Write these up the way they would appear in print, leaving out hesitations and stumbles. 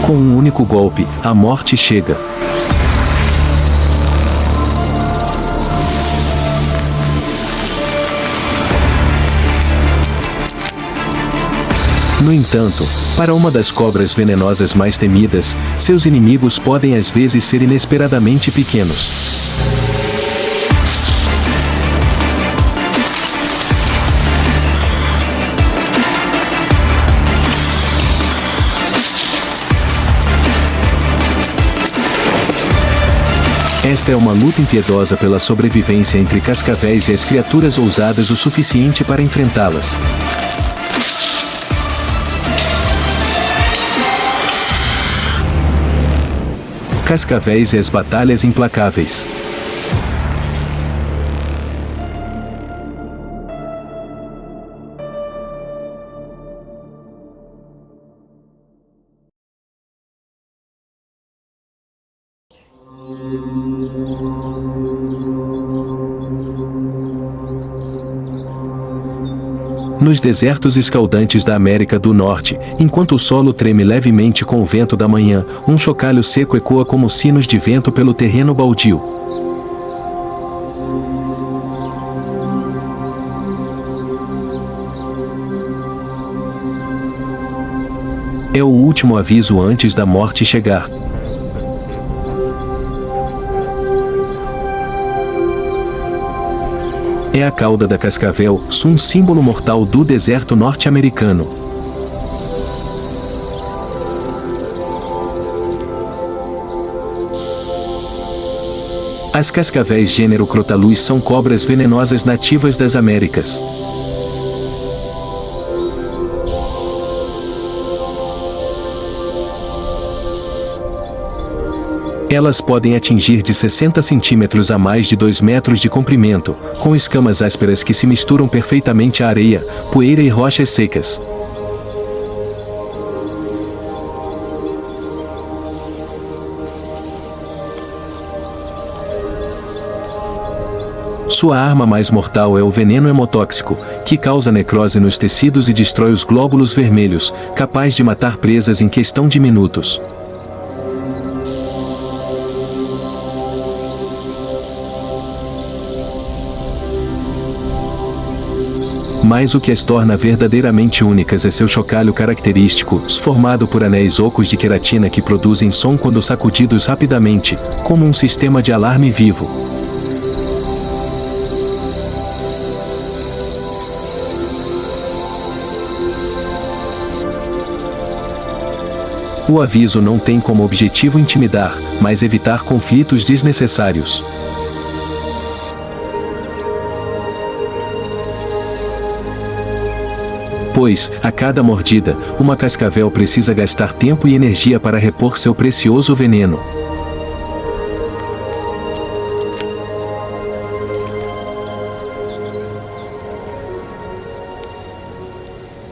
Com um único golpe, a morte chega. No entanto, para uma das cobras venenosas mais temidas, seus inimigos podem às vezes ser inesperadamente pequenos. Esta é uma luta impiedosa pela sobrevivência entre cascavéis e as criaturas ousadas o suficiente para enfrentá-las. Cascavéis e as batalhas implacáveis. Nos desertos escaldantes da América do Norte, enquanto o solo treme levemente com o vento da manhã, um chocalho seco ecoa como sinos de vento pelo terreno baldio. É o último aviso antes da morte chegar. É a cauda da cascavel, um símbolo mortal do deserto norte-americano. As cascavéis gênero Crotalus são cobras venenosas nativas das Américas. Elas podem atingir de 60 centímetros a mais de 2 metros de comprimento, com escamas ásperas que se misturam perfeitamente à areia, poeira e rochas secas. Sua arma mais mortal é o veneno hemotóxico, que causa necrose nos tecidos e destrói os glóbulos vermelhos, capaz de matar presas em questão de minutos. Mas o que as torna verdadeiramente únicas é seu chocalho característico, formado por anéis ocos de queratina que produzem som quando sacudidos rapidamente, como um sistema de alarme vivo. O aviso não tem como objetivo intimidar, mas evitar conflitos desnecessários. Pois, a cada mordida, uma cascavel precisa gastar tempo e energia para repor seu precioso veneno.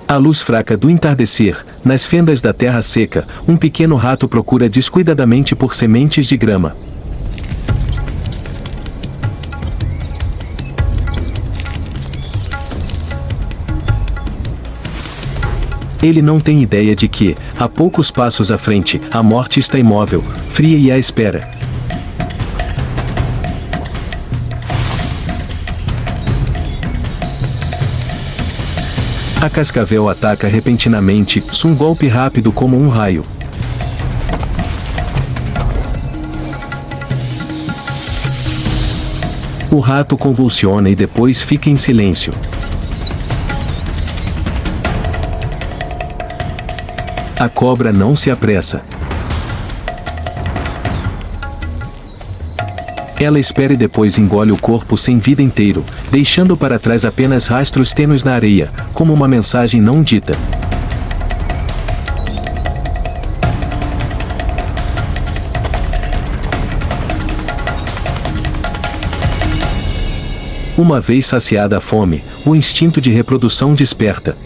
À luz fraca do entardecer, nas fendas da terra seca, um pequeno rato procura descuidadamente por sementes de grama. Ele não tem ideia de que, a poucos passos à frente, a morte está imóvel, fria e à espera. A cascavel ataca repentinamente, um golpe rápido como um raio. O rato convulsiona e depois fica em silêncio. A cobra não se apressa. Ela espera e depois engole o corpo sem vida inteiro, deixando para trás apenas rastros tênues na areia, como uma mensagem não dita. Uma vez saciada a fome, o instinto de reprodução desperta.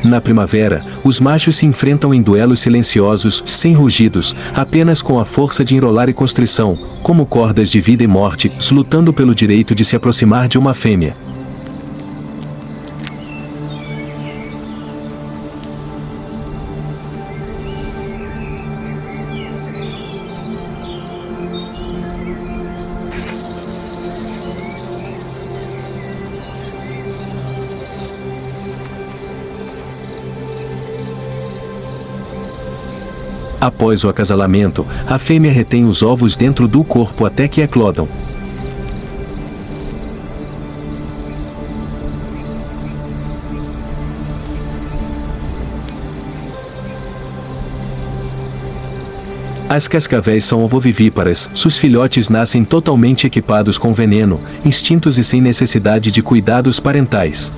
Na primavera, os machos se enfrentam em duelos silenciosos, sem rugidos, apenas com a força de enrolar e constrição, como cordas de vida e morte, lutando pelo direito de se aproximar de uma fêmea. Após o acasalamento, a fêmea retém os ovos dentro do corpo até que eclodam. As cascavéis são ovovivíparas, seus filhotes nascem totalmente equipados com veneno, instintos e sem necessidade de cuidados parentais.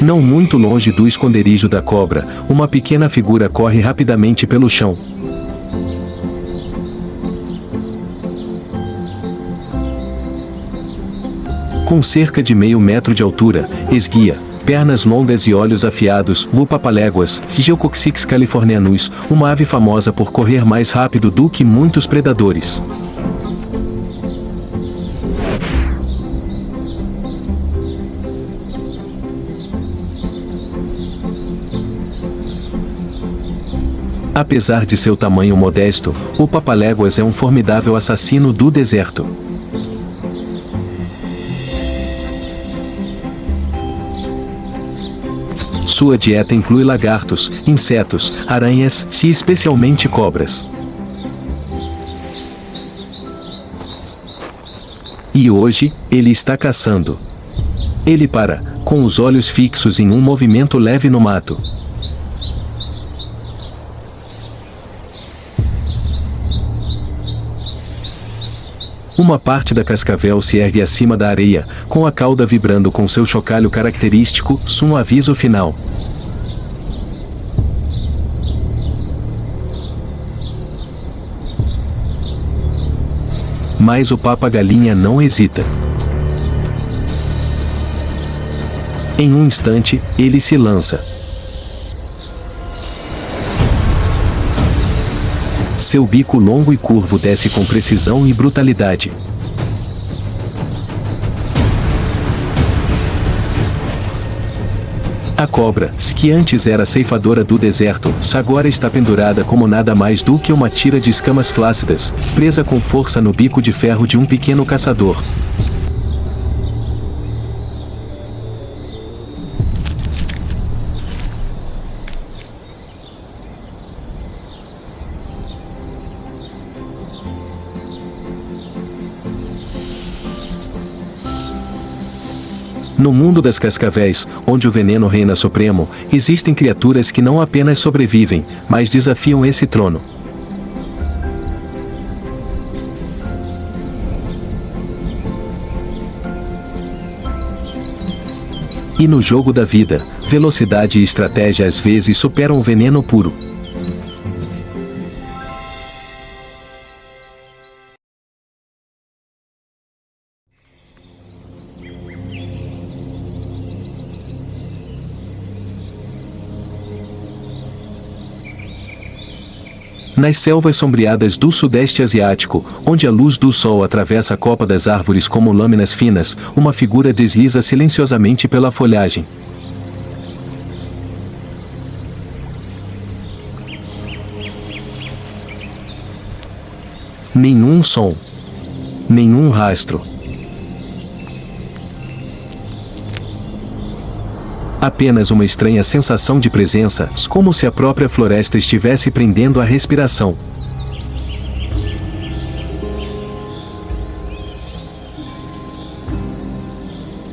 Não muito longe do esconderijo da cobra, uma pequena figura corre rapidamente pelo chão. Com cerca de meio metro de altura, esguia, pernas longas e olhos afiados, o papaléguas, Geococcix californianus, uma ave famosa por correr mais rápido do que muitos predadores. Apesar de seu tamanho modesto, o papaléguas é um formidável assassino do deserto. Sua dieta inclui lagartos, insetos, aranhas e especialmente cobras. E hoje, ele está caçando. Ele para, com os olhos fixos em um movimento leve no mato. Uma parte da cascavel se ergue acima da areia, com a cauda vibrando com seu chocalho característico, um aviso final. Mas o papa-galinha não hesita. Em um instante, ele se lança. Seu bico longo e curvo desce com precisão e brutalidade. A cobra, que antes era ceifadora do deserto, agora está pendurada como nada mais do que uma tira de escamas flácidas, presa com força no bico de ferro de um pequeno caçador. No mundo das cascavéis, onde o veneno reina supremo, existem criaturas que não apenas sobrevivem, mas desafiam esse trono. E no jogo da vida, velocidade e estratégia às vezes superam o veneno puro. Nas selvas sombreadas do Sudeste Asiático, onde a luz do sol atravessa a copa das árvores como lâminas finas, uma figura desliza silenciosamente pela folhagem. Nenhum som. Nenhum rastro. Apenas uma estranha sensação de presença, como se a própria floresta estivesse prendendo a respiração.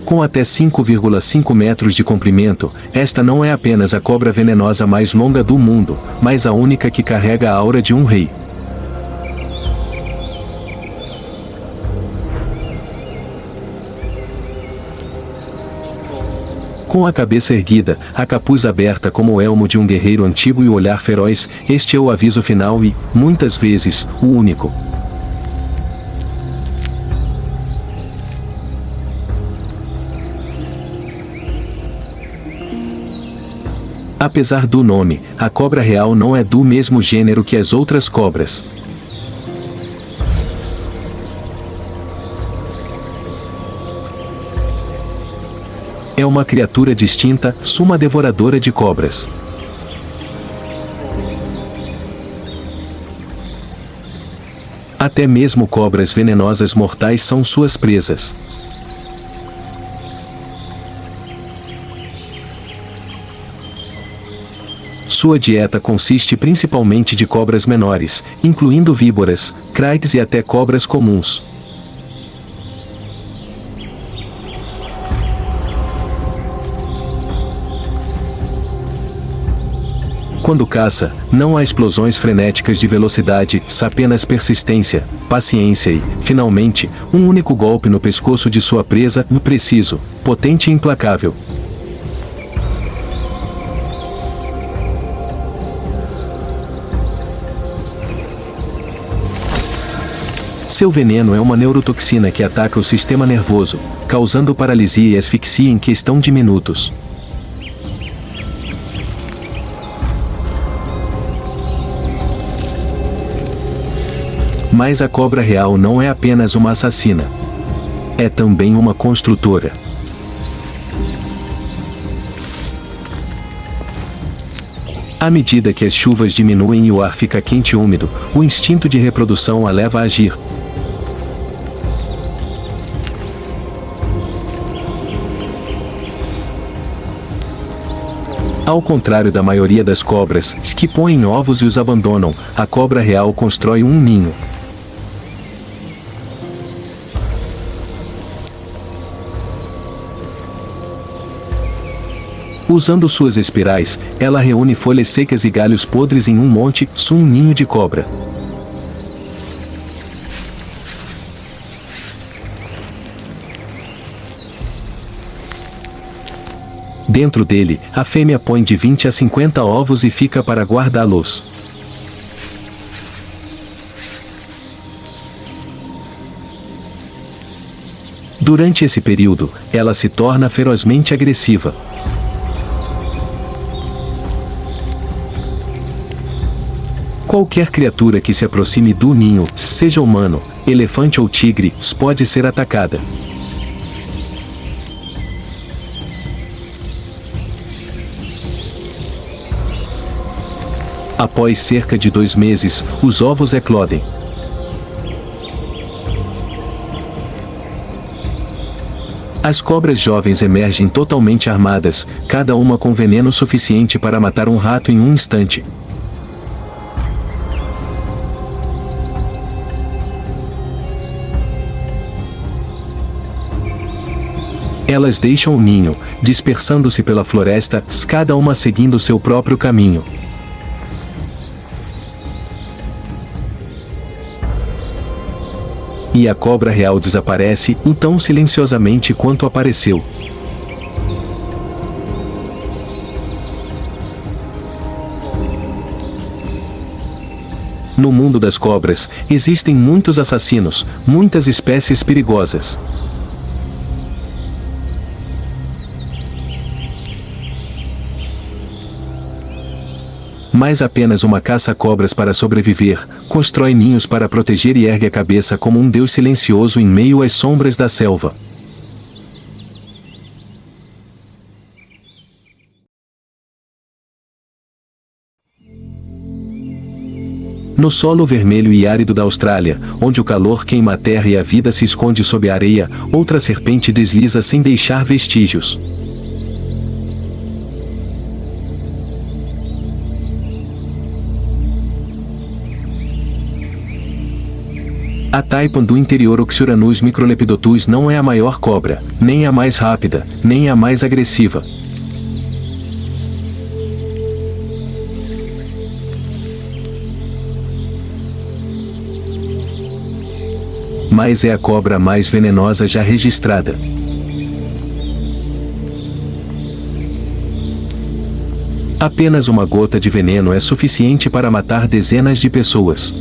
Com até 5,5 metros de comprimento, esta não é apenas a cobra venenosa mais longa do mundo, mas a única que carrega a aura de um rei. Com a cabeça erguida, a capuz aberta como o elmo de um guerreiro antigo e o olhar feroz, este é o aviso final e, muitas vezes, o único. Apesar do nome, a cobra real não é do mesmo gênero que as outras cobras. É uma criatura distinta, uma devoradora de cobras. Até mesmo cobras venenosas mortais são suas presas. Sua dieta consiste principalmente de cobras menores, incluindo víboras, crates e até cobras comuns. Quando caça, não há explosões frenéticas de velocidade, apenas persistência, paciência e, finalmente, um único golpe no pescoço de sua presa, preciso, potente e implacável. Seu veneno é uma neurotoxina que ataca o sistema nervoso, causando paralisia e asfixia em questão de minutos. Mas a cobra real não é apenas uma assassina. É também uma construtora. À medida que as chuvas diminuem e o ar fica quente e úmido, o instinto de reprodução a leva a agir. Ao contrário da maioria das cobras, que põem ovos e os abandonam, a cobra real constrói um ninho. Usando suas espirais, ela reúne folhas secas e galhos podres em um monte, um ninho de cobra. Dentro dele, a fêmea põe de 20 a 50 ovos e fica para guardá-los. Durante esse período, ela se torna ferozmente agressiva. Qualquer criatura que se aproxime do ninho, seja humano, elefante ou tigre, pode ser atacada. Após cerca de 2 meses, os ovos eclodem. As cobras jovens emergem totalmente armadas, cada uma com veneno suficiente para matar um rato em um instante. Elas deixam o ninho, dispersando-se pela floresta, cada uma seguindo seu próprio caminho. E a cobra real desaparece, tão silenciosamente quanto apareceu. No mundo das cobras, existem muitos assassinos, muitas espécies perigosas. Mas apenas uma caça-cobras para sobreviver, constrói ninhos para proteger e ergue a cabeça como um deus silencioso em meio às sombras da selva. No solo vermelho e árido da Austrália, onde o calor queima a terra e a vida se esconde sob a areia, outra serpente desliza sem deixar vestígios. A taipan do interior Oxyuranus microlepidotus não é a maior cobra, nem a mais rápida, nem a mais agressiva. Mas é a cobra mais venenosa já registrada. Apenas uma gota de veneno é suficiente para matar dezenas de pessoas.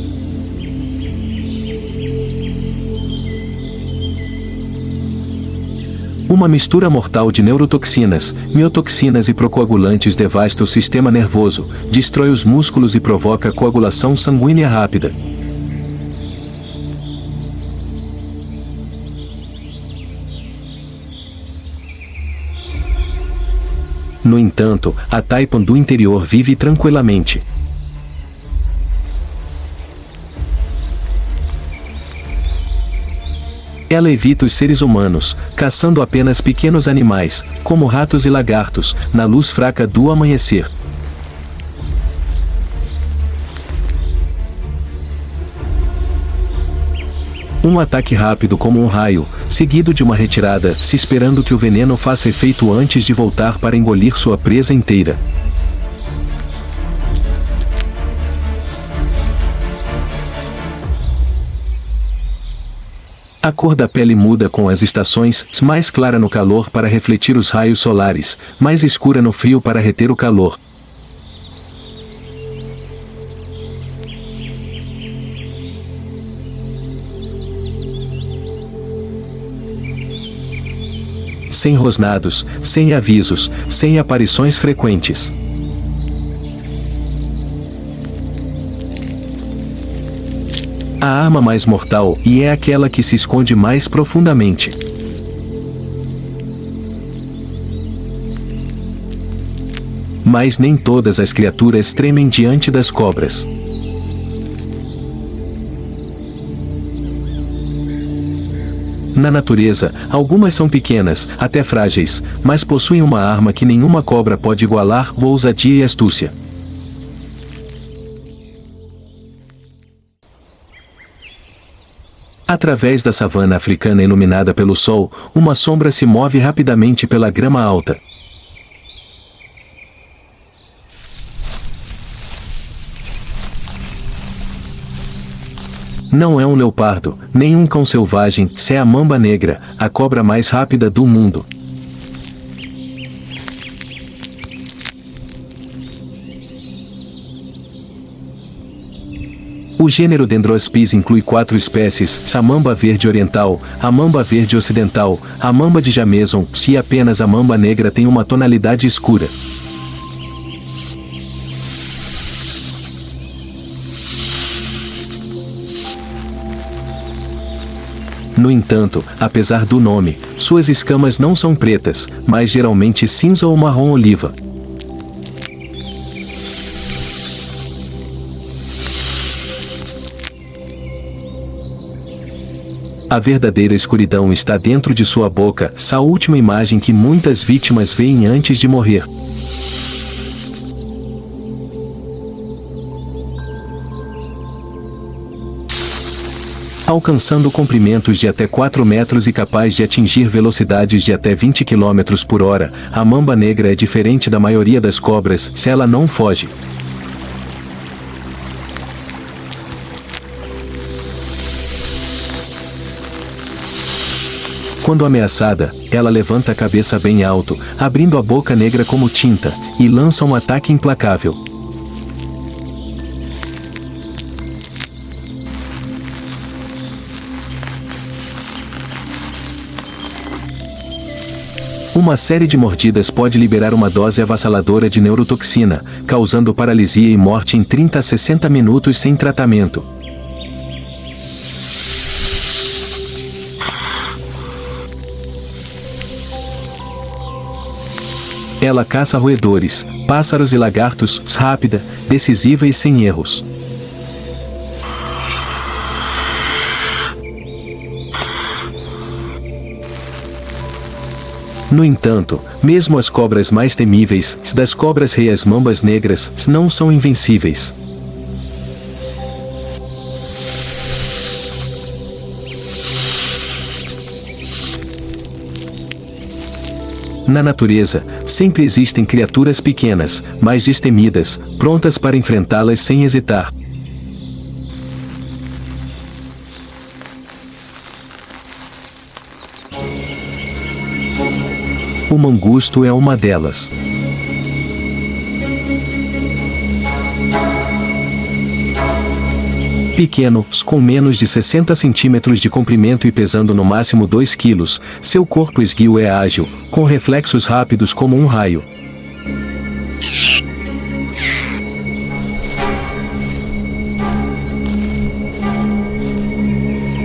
Uma mistura mortal de neurotoxinas, miotoxinas e procoagulantes devasta o sistema nervoso, destrói os músculos e provoca coagulação sanguínea rápida. No entanto, a Taipan do interior vive tranquilamente. Ela evita os seres humanos, caçando apenas pequenos animais, como ratos e lagartos, na luz fraca do amanhecer. Um ataque rápido como um raio, seguido de uma retirada, se esperando que o veneno faça efeito antes de voltar para engolir sua presa inteira. A cor da pele muda com as estações, mais clara no calor para refletir os raios solares, mais escura no frio para reter o calor. Sem rosnados, sem avisos, sem aparições frequentes. A arma mais mortal, e é aquela que se esconde mais profundamente. Mas nem todas as criaturas tremem diante das cobras. Na natureza, algumas são pequenas, até frágeis, mas possuem uma arma que nenhuma cobra pode igualar: ousadia e astúcia. Através da savana africana iluminada pelo sol, uma sombra se move rapidamente pela grama alta. Não é um leopardo, nem um cão selvagem, é a mamba negra, a cobra mais rápida do mundo. O gênero Dendroaspis inclui 4 espécies: a mamba verde oriental, a mamba verde ocidental, a mamba de Jameson, e apenas a mamba negra tem uma tonalidade escura. No entanto, apesar do nome, suas escamas não são pretas, mas geralmente cinza ou marrom oliva. A verdadeira escuridão está dentro de sua boca, a última imagem que muitas vítimas veem antes de morrer. Alcançando comprimentos de até 4 metros e capaz de atingir velocidades de até 20 km por hora, a mamba negra é diferente da maioria das cobras, se ela não foge. Quando ameaçada, ela levanta a cabeça bem alto, abrindo a boca negra como tinta, e lança um ataque implacável. Uma série de mordidas pode liberar uma dose avassaladora de neurotoxina, causando paralisia e morte em 30 a 60 minutos sem tratamento. Ela caça roedores, pássaros e lagartos, rápida, decisiva e sem erros. No entanto, mesmo as cobras mais temíveis, das cobras-rei as mambas negras, não são invencíveis. Na natureza, sempre existem criaturas pequenas, mas destemidas, prontas para enfrentá-las sem hesitar. O mangusto é uma delas. Pequenos, com menos de 60 centímetros de comprimento e pesando no máximo 2 quilos, seu corpo esguio é ágil, com reflexos rápidos como um raio.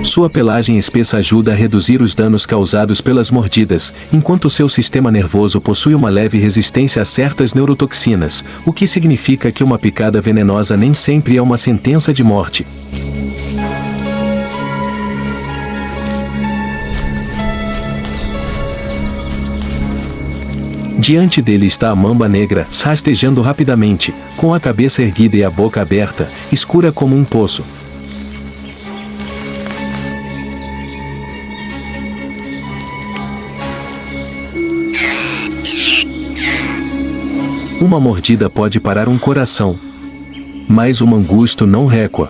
Sua pelagem espessa ajuda a reduzir os danos causados pelas mordidas, enquanto seu sistema nervoso possui uma leve resistência a certas neurotoxinas, o que significa que uma picada venenosa nem sempre é uma sentença de morte. Diante dele está a mamba negra, rastejando rapidamente, com a cabeça erguida e a boca aberta, escura como um poço. Uma mordida pode parar um coração, mas o mangusto não recua.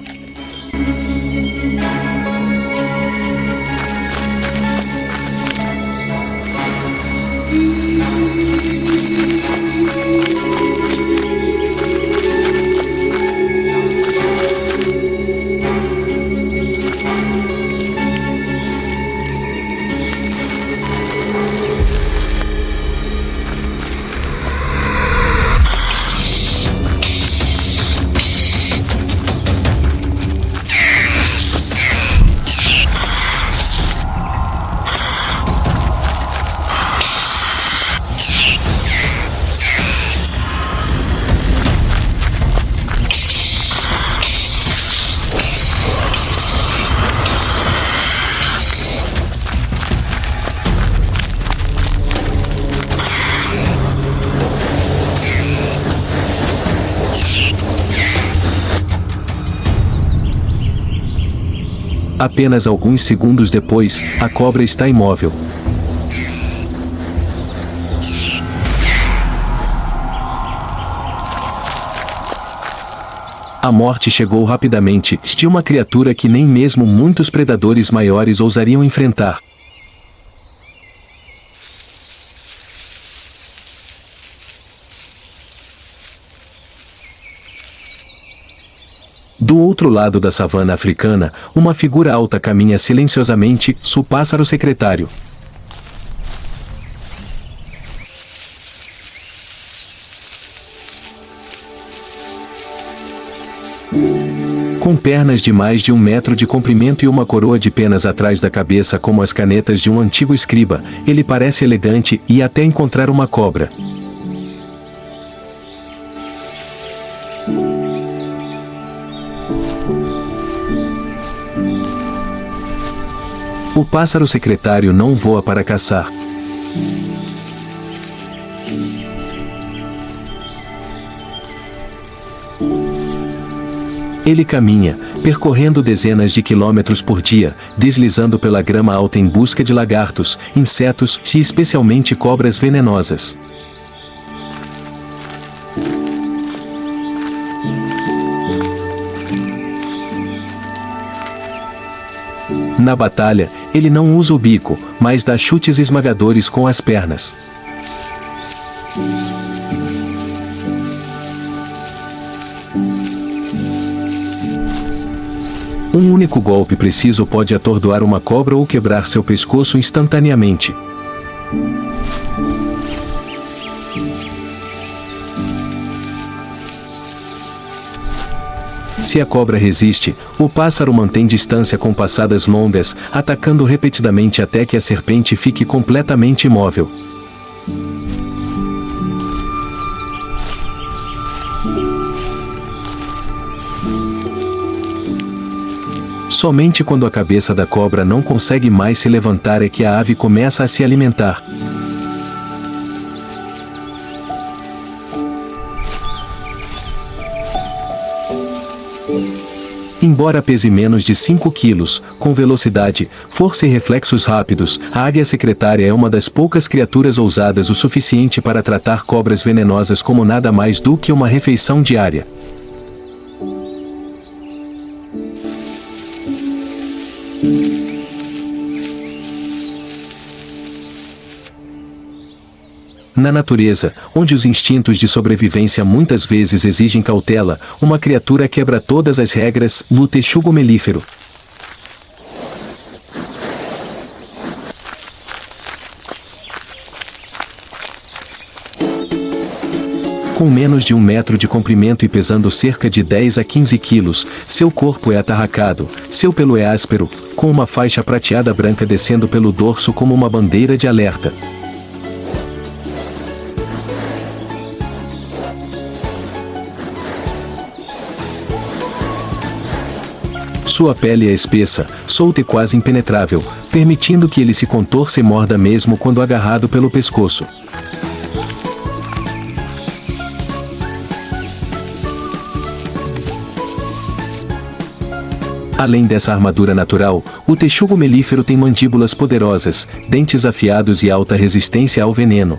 Apenas alguns segundos depois, a cobra está imóvel. A morte chegou rapidamente, de uma criatura que nem mesmo muitos predadores maiores ousariam enfrentar. Do outro lado da savana africana, uma figura alta caminha silenciosamente, o pássaro secretário. Com pernas de mais de 1 metro de comprimento e uma coroa de penas atrás da cabeça como as canetas de um antigo escriba, ele parece elegante e até encontrar uma cobra. O pássaro secretário não voa para caçar. Ele caminha, percorrendo dezenas de quilômetros por dia, deslizando pela grama alta em busca de lagartos, insetos e especialmente cobras venenosas. Na batalha, ele não usa o bico, mas dá chutes esmagadores com as pernas. Um único golpe preciso pode atordoar uma cobra ou quebrar seu pescoço instantaneamente. Se a cobra resiste, o pássaro mantém distância com passadas longas, atacando repetidamente até que a serpente fique completamente imóvel. Somente quando a cabeça da cobra não consegue mais se levantar é que a ave começa a se alimentar. Embora pese menos de 5 quilos, com velocidade, força e reflexos rápidos, a águia secretária é uma das poucas criaturas ousadas o suficiente para tratar cobras venenosas como nada mais do que uma refeição diária. Na natureza, onde os instintos de sobrevivência muitas vezes exigem cautela, uma criatura quebra todas as regras, o texugo melífero. Com menos de 1 metro de comprimento e pesando cerca de 10 a 15 quilos, seu corpo é atarracado, seu pelo é áspero, com uma faixa prateada branca descendo pelo dorso como uma bandeira de alerta. Sua pele é espessa, solta e quase impenetrável, permitindo que ele se contorça e morda mesmo quando agarrado pelo pescoço. Além dessa armadura natural, o texugo melífero tem mandíbulas poderosas, dentes afiados e alta resistência ao veneno.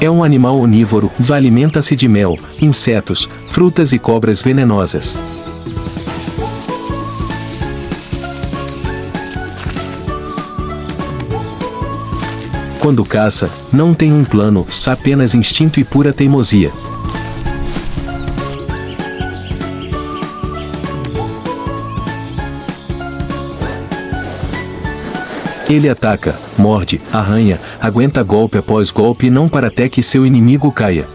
É um animal onívoro, alimenta-se de mel, insetos, frutas e cobras venenosas. Quando caça, não tem um plano, apenas instinto e pura teimosia. Ele ataca, morde, arranha, aguenta golpe após golpe e não para até que seu inimigo caia.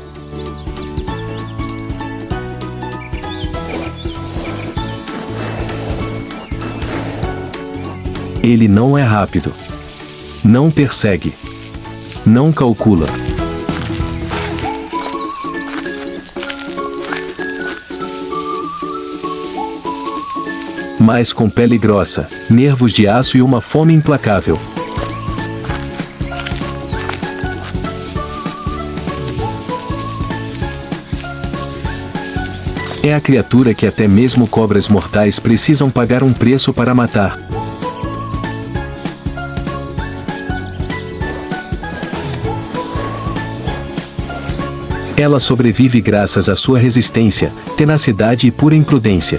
Ele não é rápido. Não persegue. Não calcula. Mas com pele grossa, nervos de aço e uma fome implacável. É a criatura que até mesmo cobras mortais precisam pagar um preço para matar. Ela sobrevive graças à sua resistência, tenacidade e pura imprudência.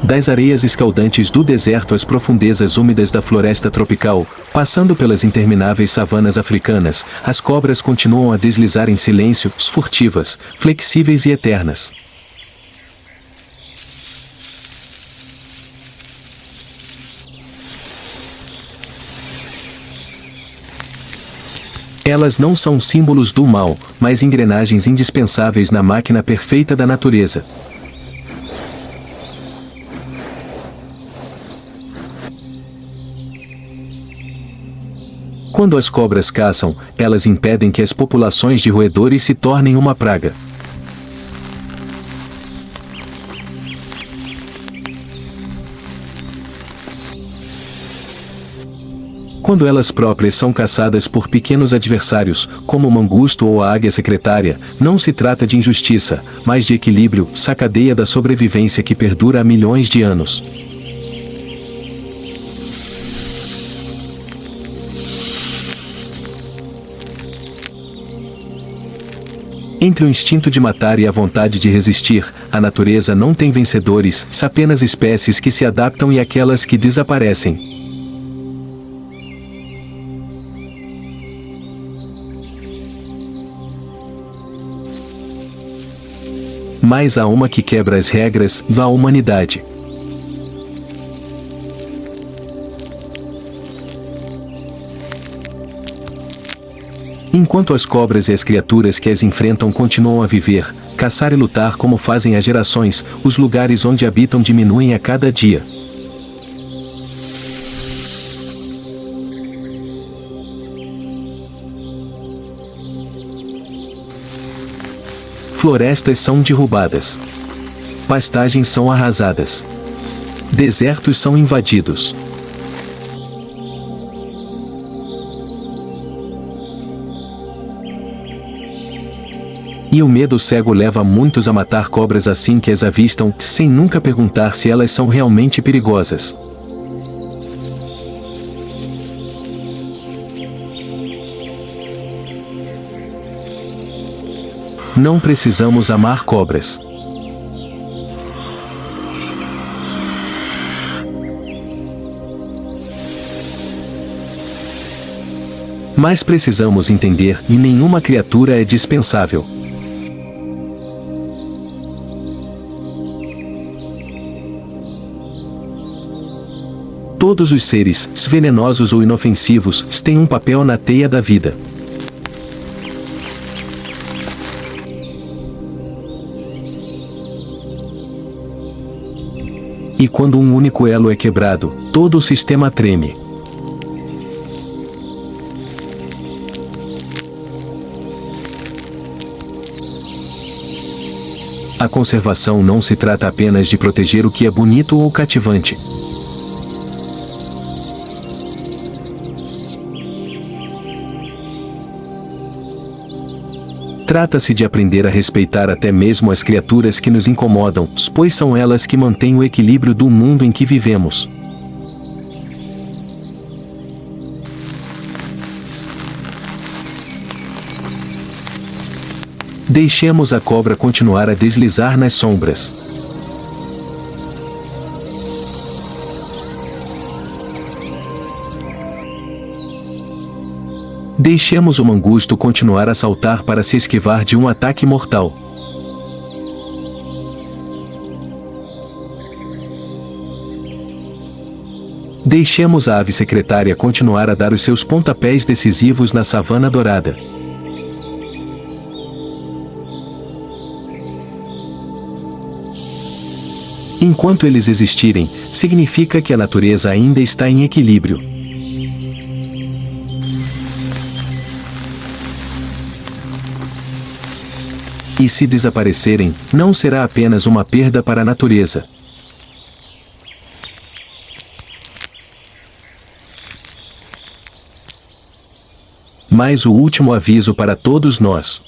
Das areias escaldantes do deserto às profundezas úmidas da floresta tropical, passando pelas intermináveis savanas africanas, as cobras continuam a deslizar em silêncio, furtivas, flexíveis e eternas. Elas não são símbolos do mal, mas engrenagens indispensáveis na máquina perfeita da natureza. Quando as cobras caçam, elas impedem que as populações de roedores se tornem uma praga. Quando elas próprias são caçadas por pequenos adversários, como o mangusto ou a águia secretária, não se trata de injustiça, mas de equilíbrio, cadeia da sobrevivência que perdura há milhões de anos. Entre o instinto de matar e a vontade de resistir, a natureza não tem vencedores, apenas espécies que se adaptam e aquelas que desaparecem. Mas há uma que quebra as regras da humanidade. Enquanto as cobras e as criaturas que as enfrentam continuam a viver, caçar e lutar como fazem há gerações, os lugares onde habitam diminuem a cada dia. Florestas são derrubadas. Pastagens são arrasadas. Desertos são invadidos. E o medo cego leva muitos a matar cobras assim que as avistam, sem nunca perguntar se elas são realmente perigosas. Não precisamos amar cobras. Mas precisamos entender, e nenhuma criatura é dispensável. Todos os seres, venenosos ou inofensivos, têm um papel na teia da vida. E quando um único elo é quebrado, todo o sistema treme. A conservação não se trata apenas de proteger o que é bonito ou cativante. Trata-se de aprender a respeitar até mesmo as criaturas que nos incomodam, pois são elas que mantêm o equilíbrio do mundo em que vivemos. Deixemos a cobra continuar a deslizar nas sombras. Deixemos o mangusto continuar a saltar para se esquivar de um ataque mortal. Deixemos a ave secretária continuar a dar os seus pontapés decisivos na savana dourada. Enquanto eles existirem, significa que a natureza ainda está em equilíbrio. E se desaparecerem, não será apenas uma perda para a natureza. Mas o último aviso para todos nós.